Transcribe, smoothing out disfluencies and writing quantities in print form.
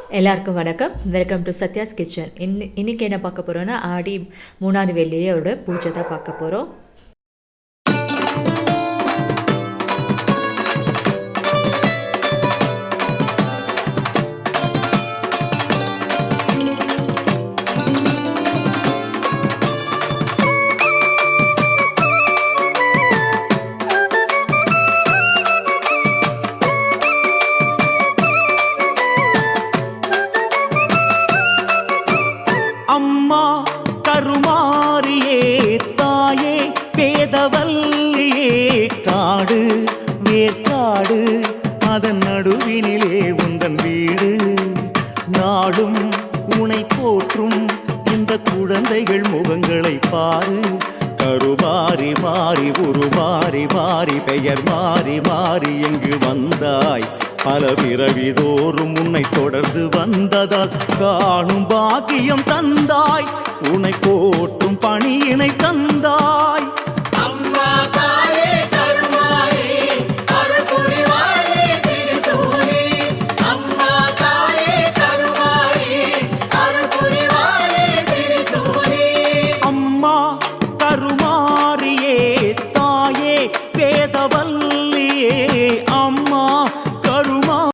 எல்லாருக்கும் வணக்கம். Welcome to Sathya's kitchen. இன்னைக்கு என்ன பார்க்க போகிறோன்னா, ஆடி 3ஆவது வெள்ளியோட பூஜை தான் பார்க்க போகிறோம். அம்மா கருமாரியே தாயே வேதவல்லியே காடு வேற்காடு அதன் நடுவினிலே உந்தன் வீடு நாடும் உனை போற்றும் இந்த குழந்தைகள் முகங்களை பாரு கருமாறி மாறி உருமாறி மாறி பெயர் மாறி மாறி எங்கு வந்தாய் பல பிறவிதோறும் உன்னை தொடர்ந்து வந்ததால் காணும் பாக்கியம் தந்தாய் உன்னை போற்றும் பணியினை தந்தாய். அம்மா தாயே கருமாரி அருள் புரிவாயே திரிசூலி. அம்மா தாயே கருமாரி அருள் புரிவாயே திரிசூலி. அம்மா கருமாரி